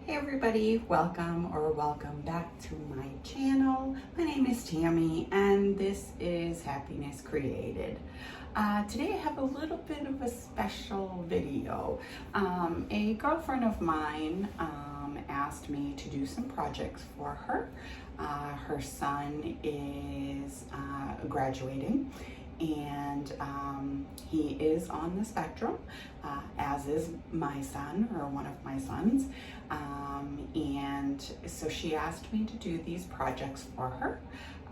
Hey everybody, welcome back to my channel. My name is Tammy and this is Happiness Created. Today I have a little bit of a special video. A girlfriend of mine asked me to do some projects for her. Her son is graduating and he is on the spectrum, as is my son, or one of my sons. And so she asked me to do these projects for her,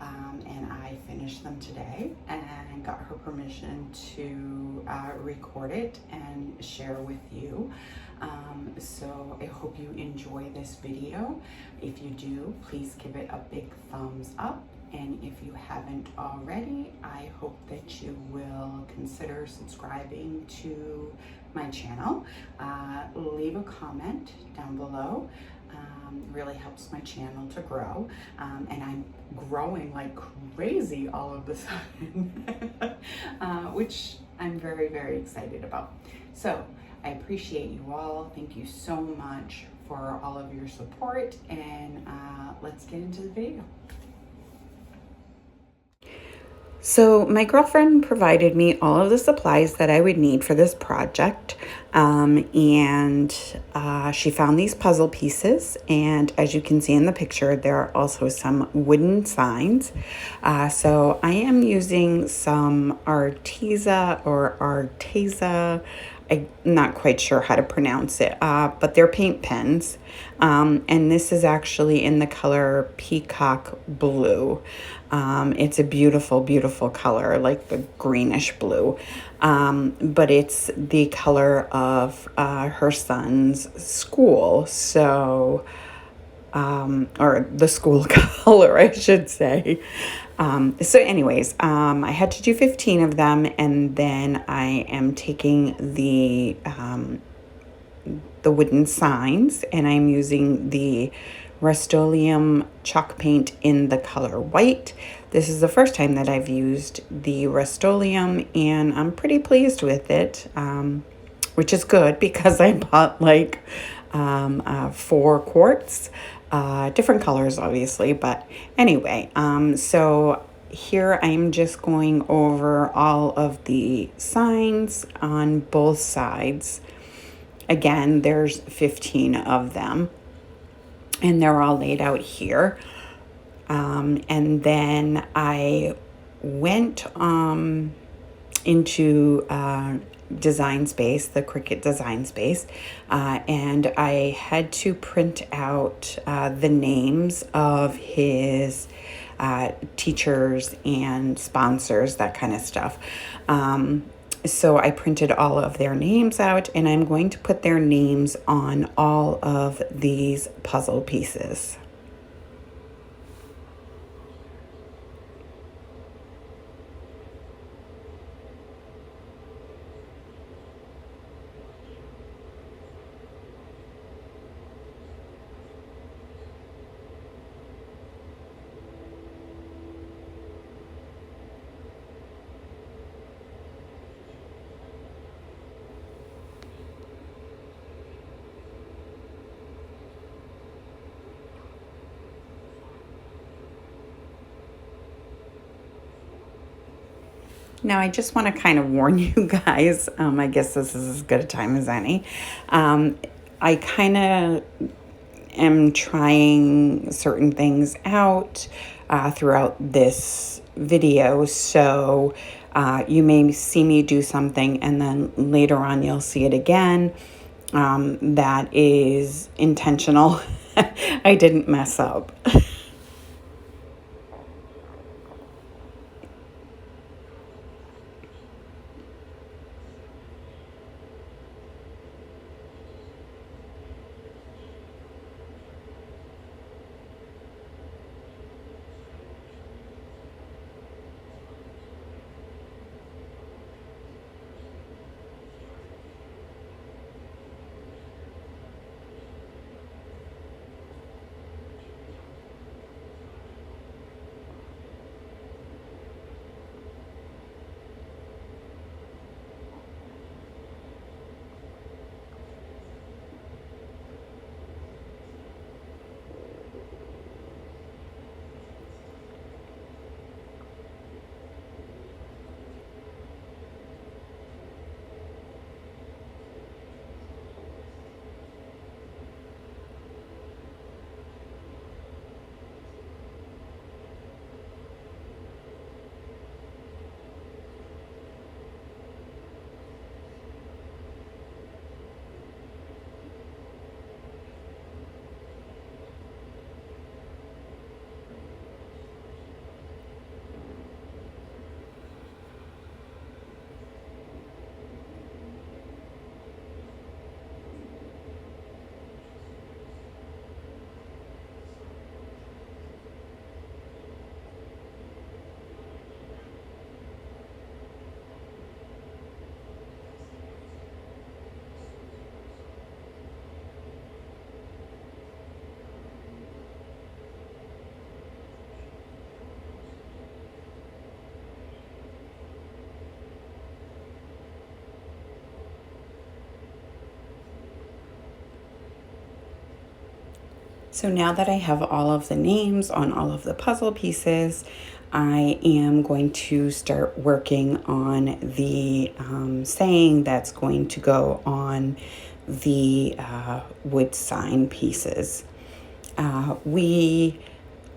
and I finished them today and got her permission to record it and share with you. So I hope you enjoy this video. If you do, please give it a big thumbs up. And if you haven't already, I hope that you will consider subscribing to my channel. Leave a comment down below. Really helps my channel to grow. And I'm growing like crazy all of a sudden, which I'm very, very excited about. So I appreciate you all. Thank you so much for all of your support, and let's get into the video. So my girlfriend provided me all of the supplies that I would need for this project, and she found these puzzle pieces, and as you can see in the picture, there are also some wooden signs. So I am using some Arteza. I'm not quite sure how to pronounce it, but they're paint pens. And this is actually in the color Peacock Blue. It's a beautiful, beautiful color, like the greenish blue. But it's the color of her son's school. So, or the school color, I should say. So anyways, I had to do 15 of them, and then I am taking the wooden signs, and I'm using the Rust-Oleum chalk paint in the color white. This is the first time that I've used the Rust-Oleum, and I'm pretty pleased with it, which is good because I bought like 4 quarts. Different colors, obviously, but anyway, so here I'm just going over all of the signs on both sides. Again, there's 15 of them, and they're all laid out here. And then I went into Design Space, the Cricut Design Space, and I had to print out the names of his teachers and sponsors, that kind of stuff. So I printed all of their names out, and I'm going to put their names on all of these puzzle pieces. Now, I just want to kind of warn you guys, I guess this is as good a time as any. I kind of am trying certain things out throughout this video, so you may see me do something and then later on you'll see it again. That is intentional. I didn't mess up. So now that I have all of the names on all of the puzzle pieces, I am going to start working on the saying that's going to go on the wood sign pieces. We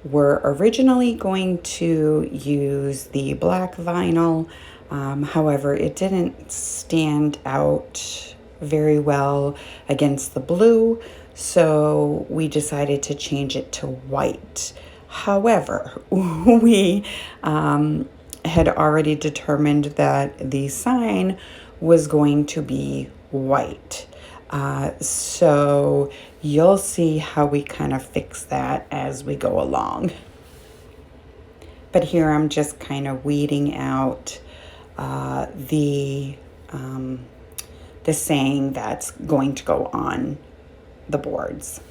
were originally going to use the black vinyl. However, it didn't stand out very well against the blue, so we decided to change it to white. However, we had already determined that the sign was going to be white. So you'll see how we kind of fix that as we go along. But here I'm just kind of weeding out the saying that's going to go on the boards.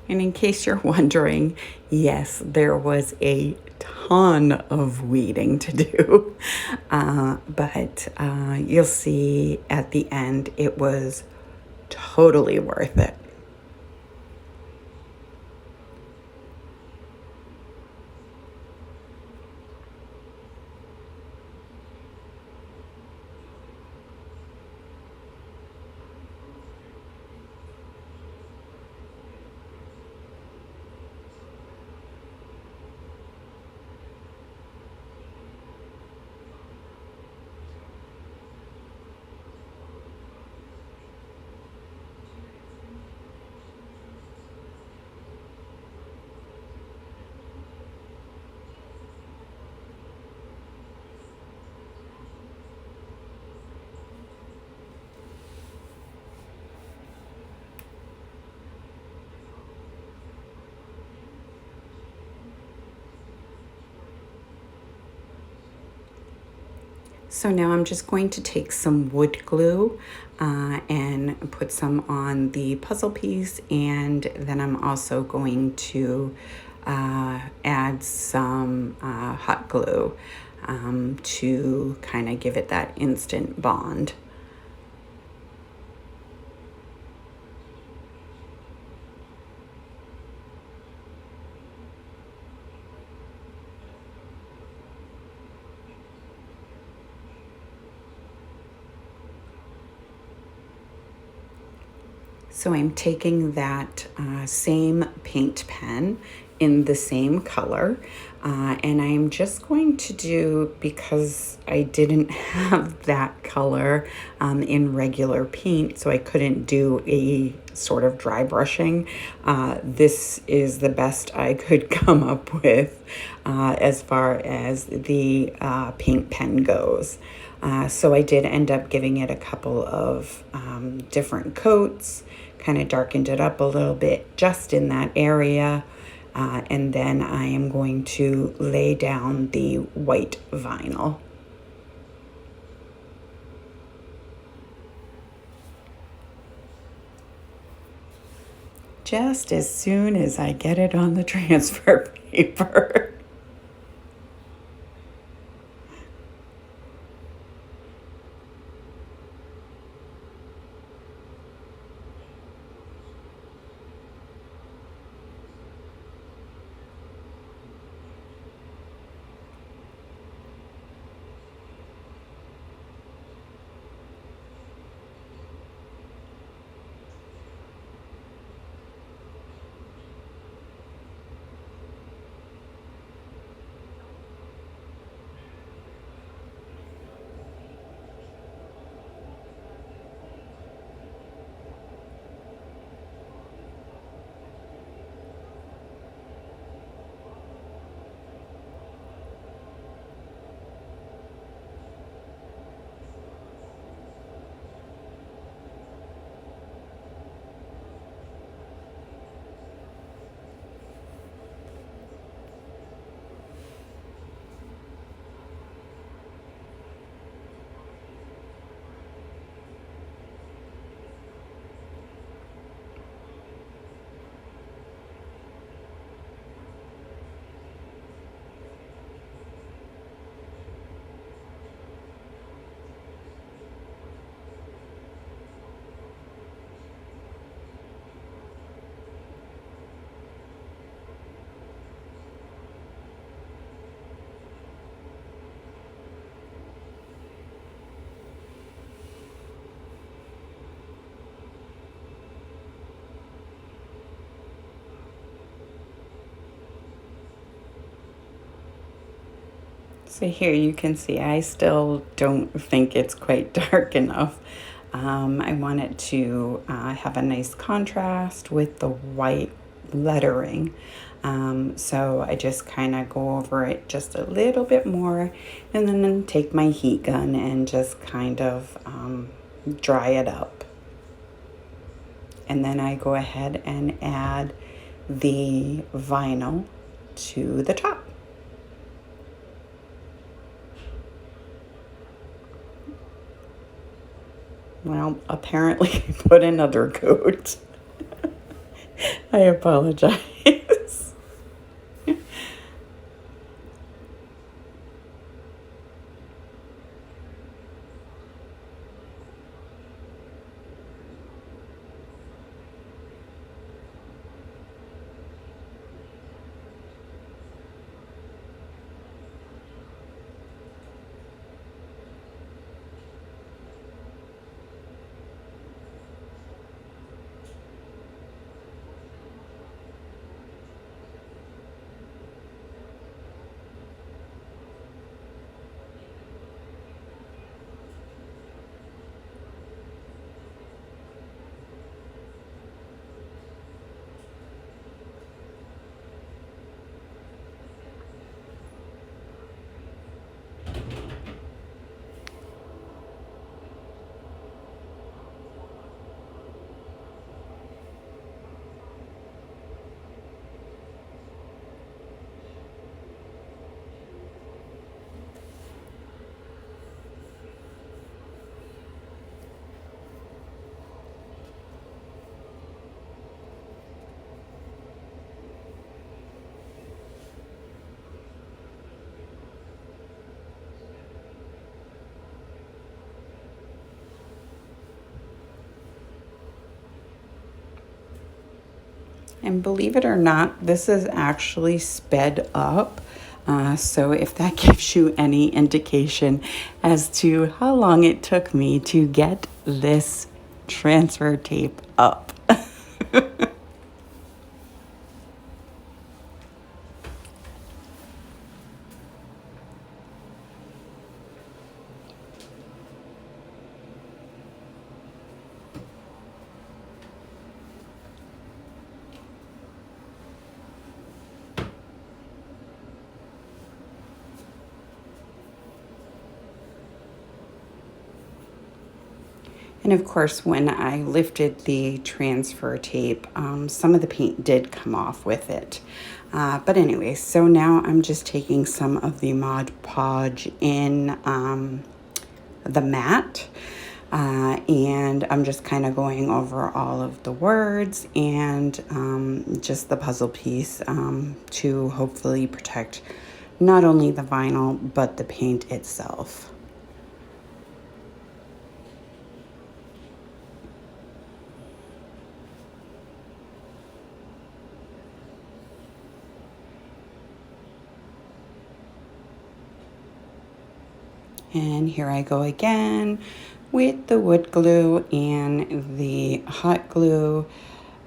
And in case you're wondering, yes, there was a ton of weeding to do, but you'll see at the end it was totally worth it. So now I'm just going to take some wood glue and put some on the puzzle piece, and then I'm also going to add some hot glue to kind of give it that instant bond. So I'm taking that same paint pen in the same color, and I'm just going to do, because I didn't have that color in regular paint, so I couldn't do a sort of dry brushing. This is the best I could come up with as far as the paint pen goes. So I did end up giving it a couple of different coats, kind of darkened it up a little bit just in that area. And then I am going to lay down the white vinyl. Just as soon as I get it on the transfer paper. So here you can see I still don't think it's quite dark enough. I want it to have a nice contrast with the white lettering. So I just kind of go over it just a little bit more and then take my heat gun and just kind of dry it up. And then I go ahead and add the vinyl to the top. Well, apparently I put another coat. I apologize. And believe it or not, this is actually sped up. So if that gives you any indication as to how long it took me to get this transfer tape up. And of course, when I lifted the transfer tape, some of the paint did come off with it. But anyway, so now I'm just taking some of the Mod Podge in the mat. And I'm just kind of going over all of the words and just the puzzle piece to hopefully protect not only the vinyl, but the paint itself. And here I go again with the wood glue and the hot glue.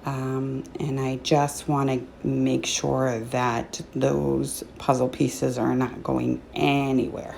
And I just want to make sure that those puzzle pieces are not going anywhere.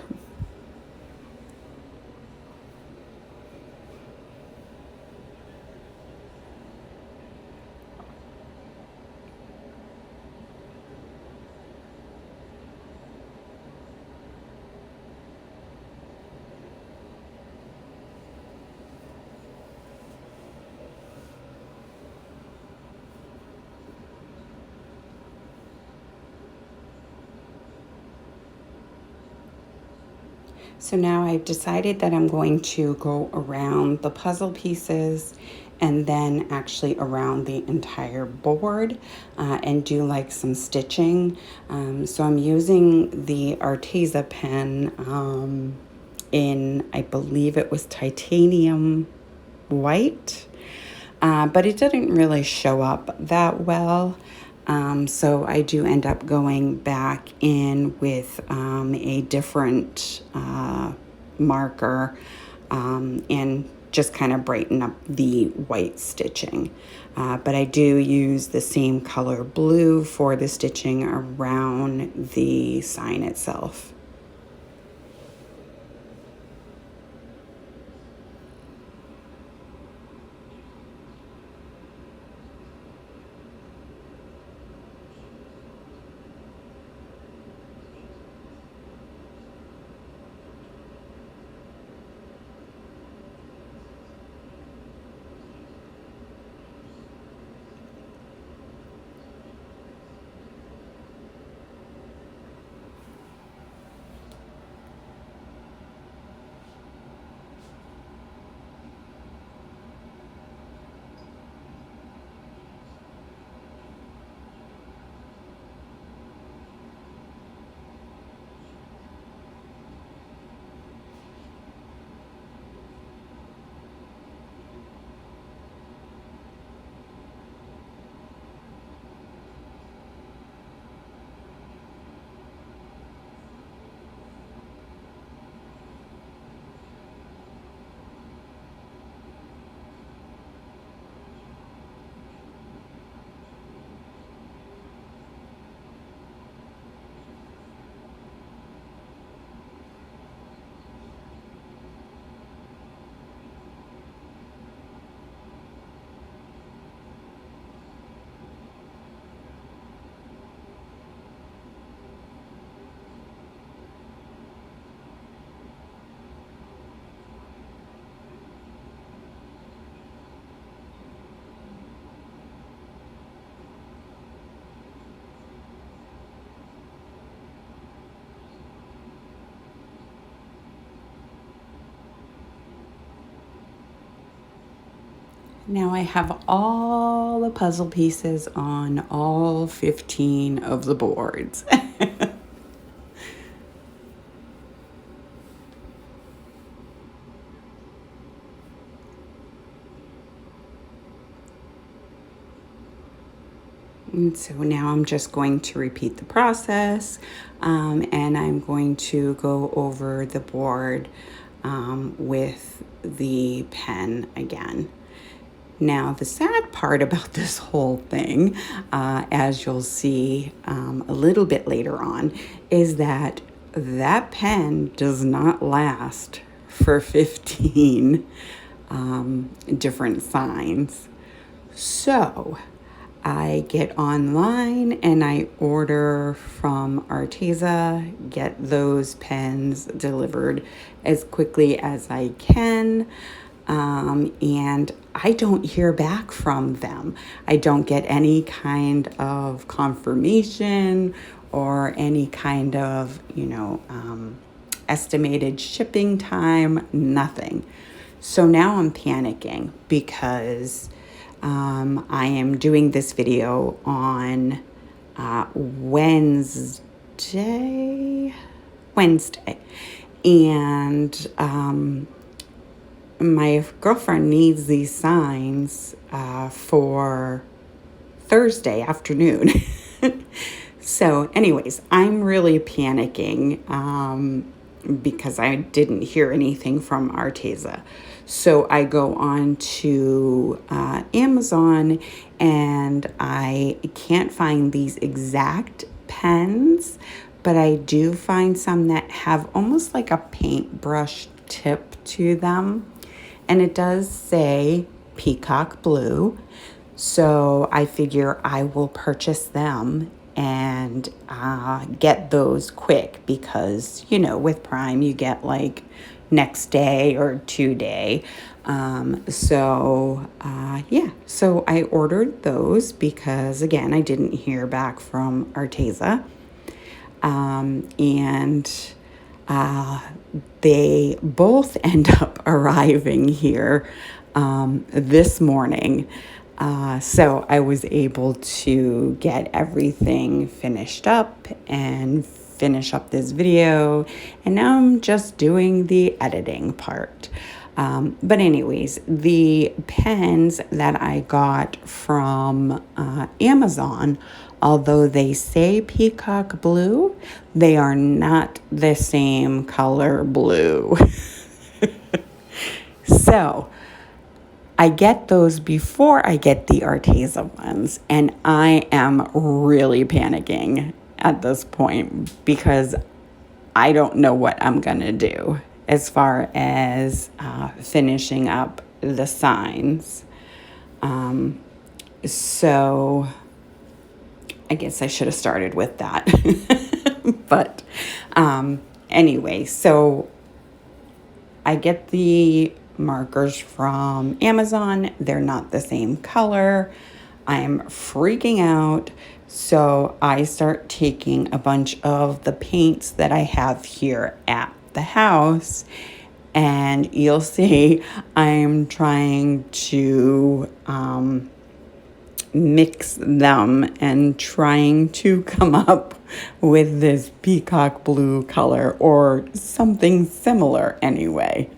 So now I've decided that I'm going to go around the puzzle pieces and then actually around the entire board and do like some stitching. So I'm using the Arteza pen in, I believe it was titanium white, but it didn't really show up that well. So I do end up going back in with a different marker and just kind of brighten up the white stitching. But I do use the same color blue for the stitching around the sign itself. Now I have all the puzzle pieces on all 15 of the boards. And so now I'm just going to repeat the process, and I'm going to go over the board with the pen again. Now, the sad part about this whole thing, as you'll see a little bit later on, is that that pen does not last for 15 different signs. So I get online and I order from Arteza, get those pens delivered as quickly as I can. And I don't hear back from them. I don't get any kind of confirmation or any kind of, estimated shipping time, nothing. So now I'm panicking because I am doing this video on Wednesday, and my girlfriend needs these signs for Thursday afternoon. So anyways, I'm really panicking because I didn't hear anything from Arteza. So I go on to Amazon and I can't find these exact pens, but I do find some that have almost like a paintbrush tip to them. And it does say peacock blue. So I figure I will purchase them and get those quick because, with Prime, you get like next day or 2 day. So I ordered those because, again, I didn't hear back from Arteza. And they both end up arriving here this morning. So I was able to get everything finished up and finish up this video. And now I'm just doing the editing part. But anyways, the pens that I got from Amazon, although they say peacock blue, they are not the same color blue. So I get those before I get the Arteza ones, and I am really panicking at this point because I don't know what I'm going to do as far as finishing up the signs. So I guess I should have started with that. But anyway, so I get the markers from Amazon. They're not the same color. I am freaking out. So I start taking a bunch of the paints that I have here at the house, and you'll see I'm trying to mix them and trying to come up with this peacock blue color or something similar anyway.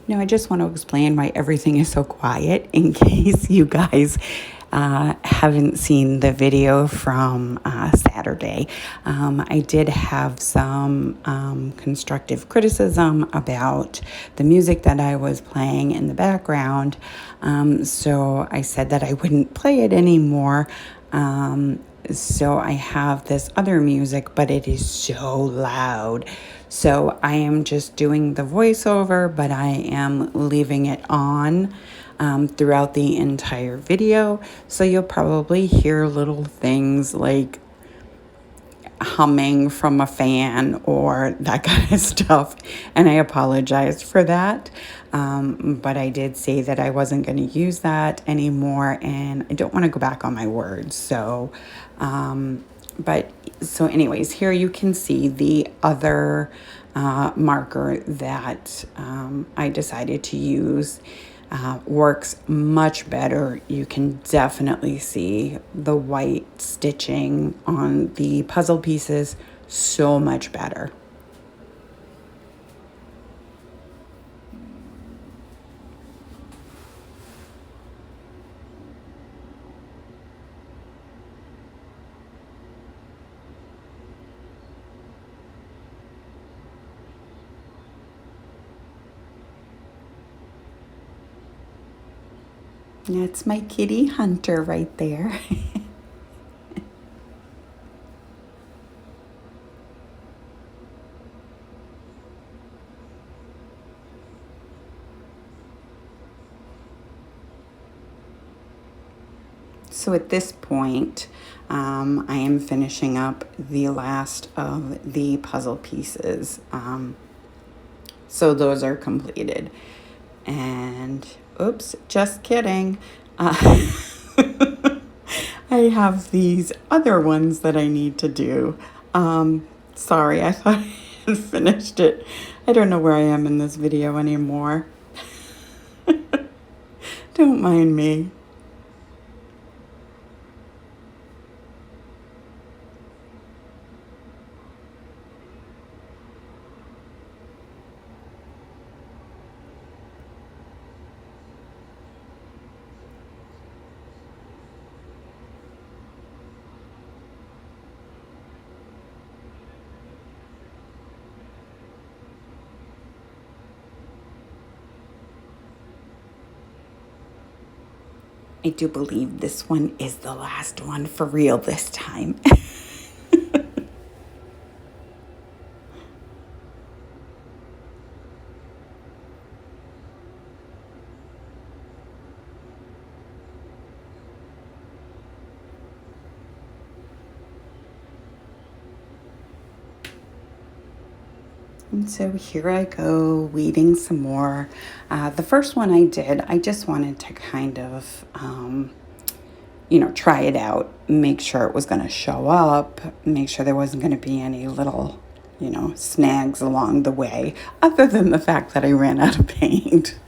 I just want to explain why everything is so quiet in case you guys haven't seen the video from Saturday. I did have some constructive criticism about the music that I was playing in the background. So I said that I wouldn't play it anymore. So I have this other music, but it is so loud. So I am just doing the voiceover, but I am leaving it on throughout the entire video. So you'll probably hear little things like humming from a fan or that kind of stuff. And I apologize for that. But I did say that I wasn't going to use that anymore, and I don't want to go back on my words. So, anyways, here you can see the other marker that I decided to use. Works much better. You can definitely see the white stitching on the puzzle pieces so much better. That's my kitty Hunter right there. So at this point, I am finishing up the last of the puzzle pieces. So those are completed. And oops, just kidding. I have these other ones that I need to do. Sorry, I thought I had finished it. I don't know where I am in this video anymore. Don't mind me. I do believe this one is the last one for real this time. And so here I go, weeding some more. The first one I did, I just wanted to kind of, try it out, make sure it was going to show up, make sure there wasn't going to be any little, snags along the way, other than the fact that I ran out of paint.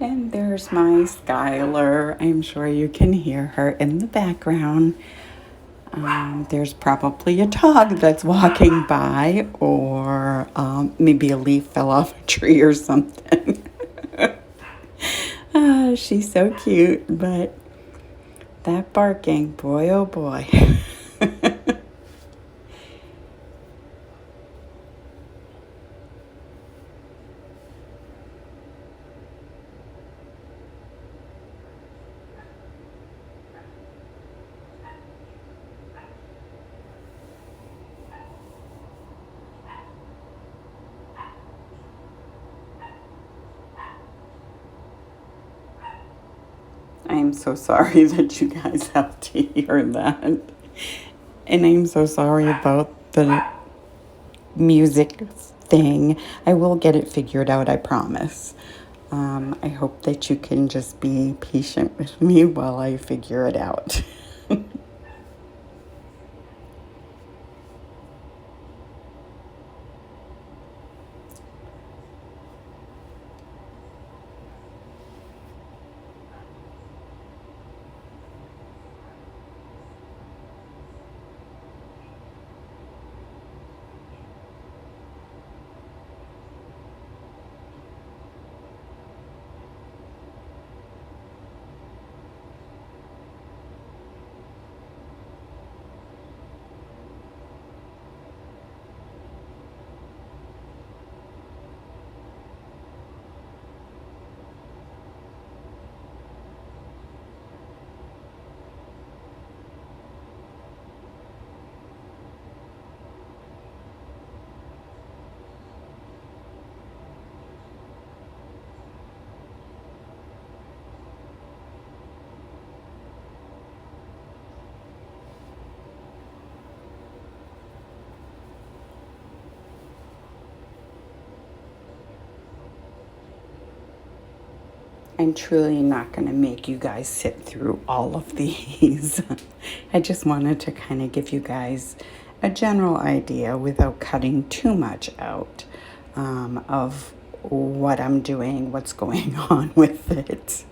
And there's my Skylar. I'm sure you can hear her in the background. There's probably a dog that's walking by, or maybe a leaf fell off a tree or something. She's so cute, but that barking, boy, oh boy. I'm so sorry that you guys have to hear that. And I'm so sorry about the music thing. I will get it figured out, I promise. I hope that you can just be patient with me while I figure it out. I'm truly not going to make you guys sit through all of these. I just wanted to kind of give you guys a general idea without cutting too much out of what I'm doing, what's going on with it.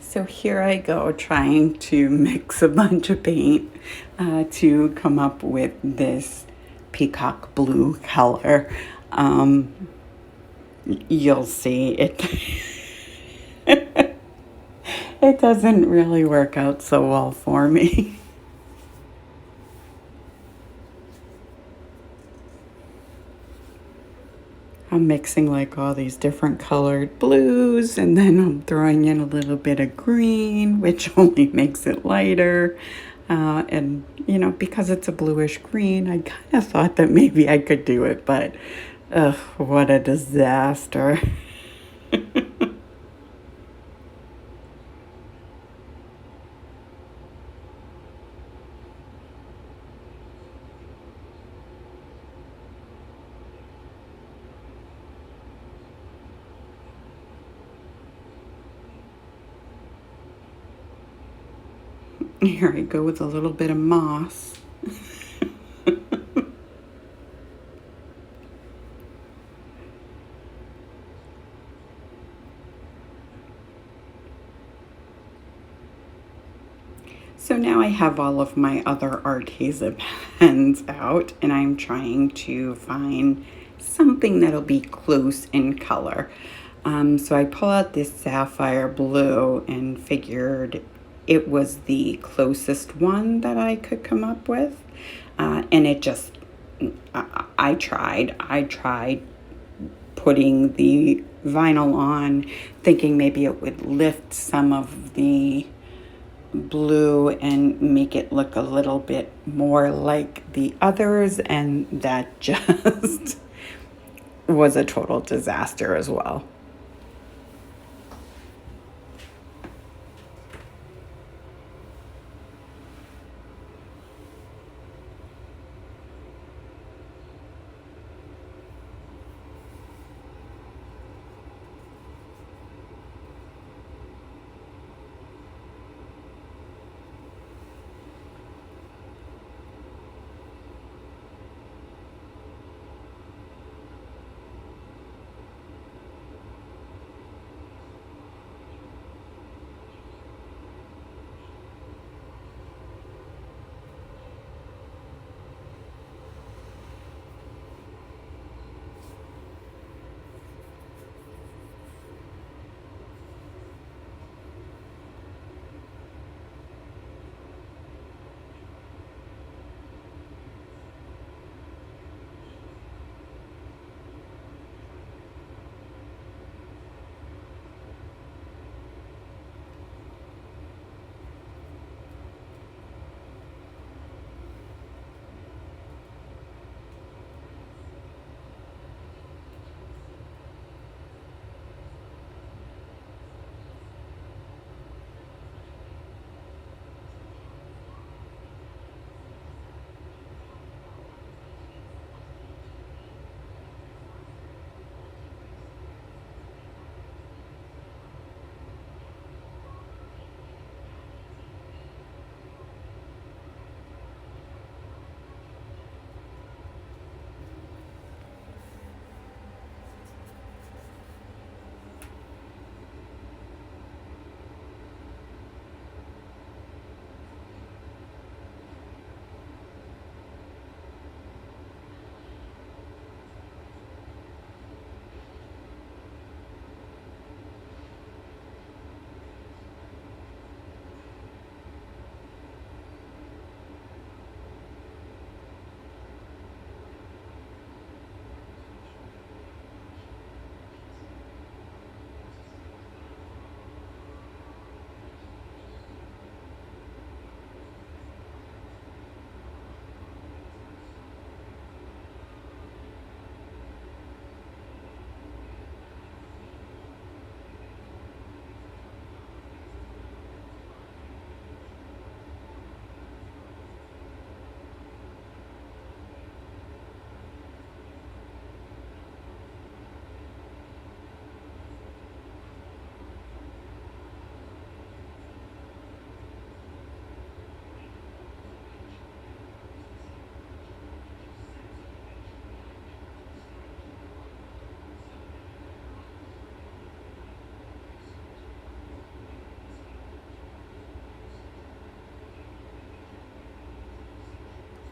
So here I go trying to mix a bunch of paint to come up with this peacock blue color. You'll see it. It doesn't really work out so well for me. I'm mixing like all these different colored blues, and then I'm throwing in a little bit of green, which only makes it lighter. And, you know, because it's a bluish green, I kind of thought that maybe I could do it, but ugh, what a disaster. Here I go with a little bit of moss. So now I have all of my other Autism pens out, and I'm trying to find something that'll be close in color. So I pull out this sapphire blue and figured it was the closest one that I could come up with. And it just, I tried putting the vinyl on, thinking maybe it would lift some of the blue and make it look a little bit more like the others, and that just was a total disaster as well.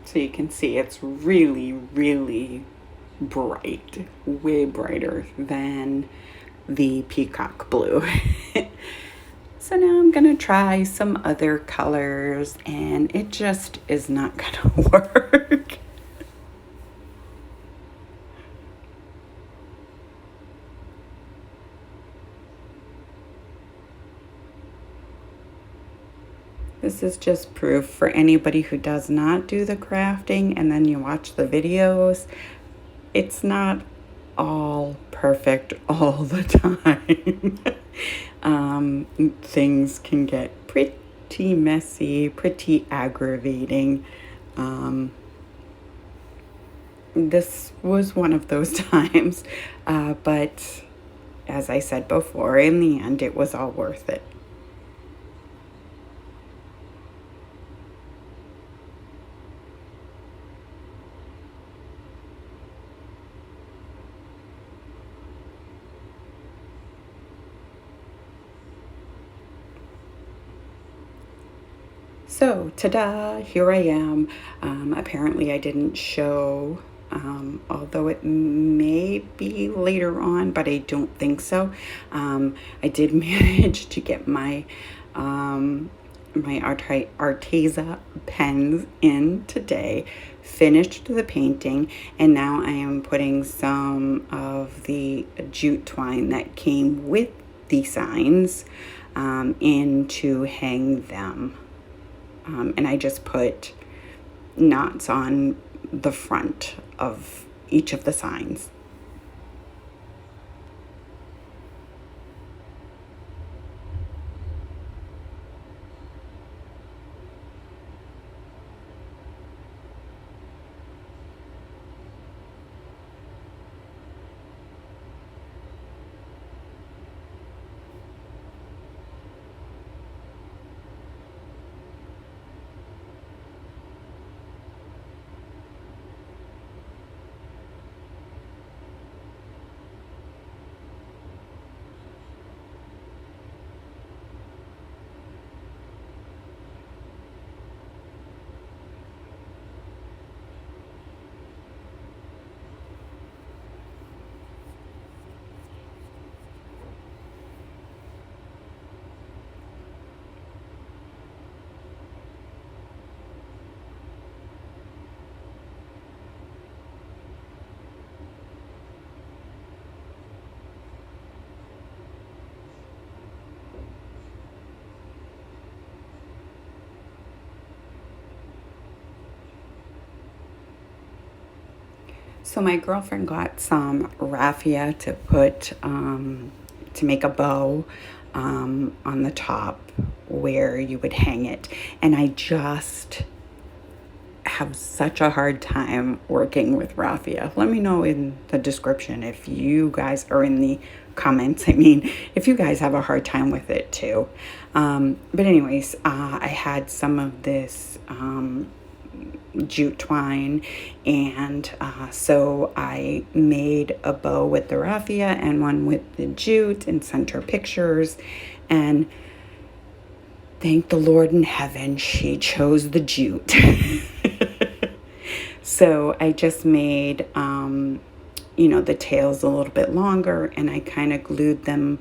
So you can see it's really, really bright, way brighter than the peacock blue. So now I'm gonna try some other colors, and it just is not gonna work. This is just proof for anybody who does not do the crafting and then you watch the videos. It's not all perfect all the time. Things can get pretty messy, pretty aggravating. This was one of those times, but as I said before, in the end, it was all worth it. So, ta-da, here I am. Apparently I didn't show, although it may be later on, but I don't think so. I did manage to get my Arteza pens in today, finished the painting, and now I am putting some of the jute twine that came with the signs in to hang them. And I just put knots on the front of each of the signs. So my girlfriend got some raffia to put, to make a bow on the top where you would hang it. And I just have such a hard time working with raffia. Let me know in the description if you guys are in the comments. I mean, if you guys have a hard time with it too. But anyways, I had some of this jute twine, and so I made a bow with the raffia and one with the jute and sent her pictures, and thank the Lord in heaven she chose the jute. So I just made the tails a little bit longer, and I kind of glued them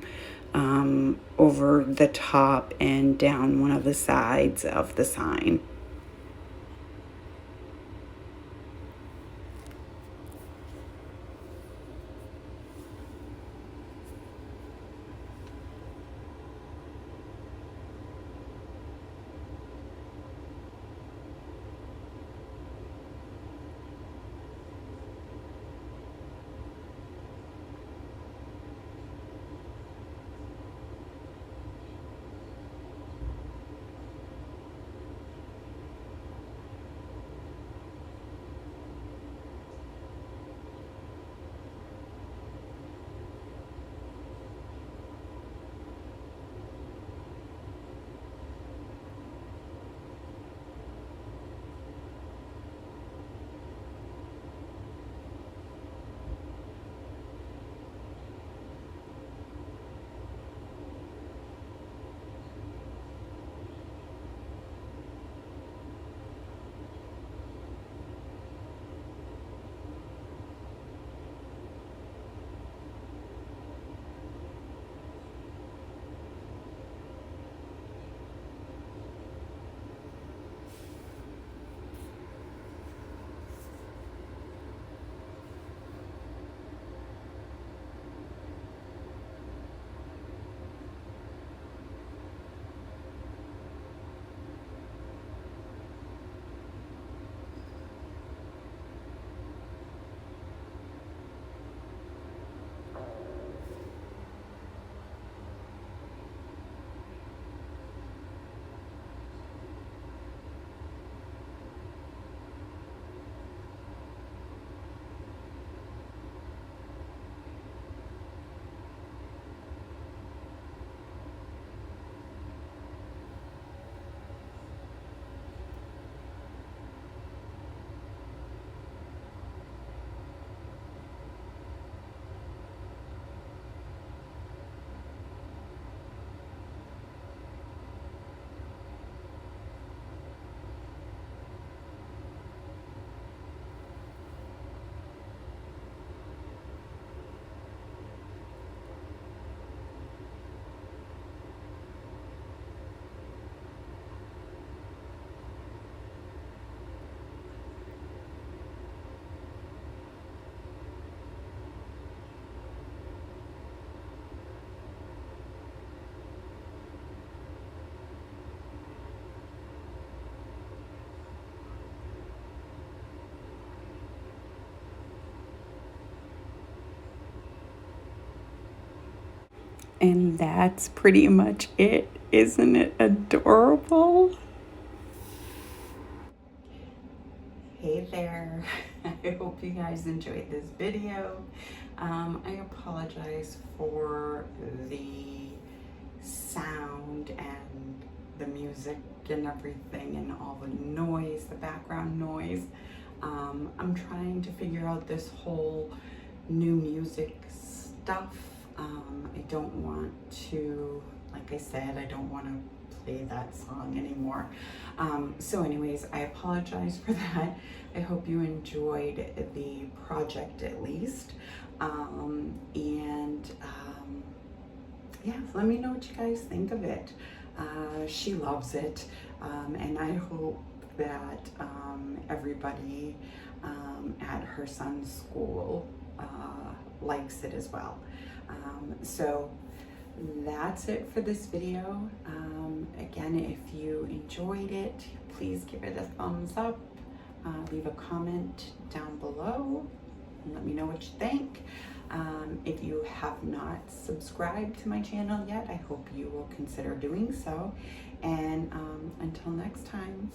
over the top and down one of the sides of the sign. And that's pretty much it. Isn't it adorable? Hey there. I hope you guys enjoyed this video. I apologize for the sound and the music and everything and all the noise, the background noise. I'm trying to figure out this whole new music stuff. I don't want to, like I said, I don't want to play that song anymore. So anyways, I apologize for that. I hope you enjoyed the project at least. Yeah, let me know what you guys think of it. She loves it, and I hope that everybody at her son's school likes it as well. So that's it for this video. Again, if you enjoyed it, please give it a thumbs up. Leave a comment down below and let me know what you think. If you have not subscribed to my channel yet, I hope you will consider doing so. And until next time,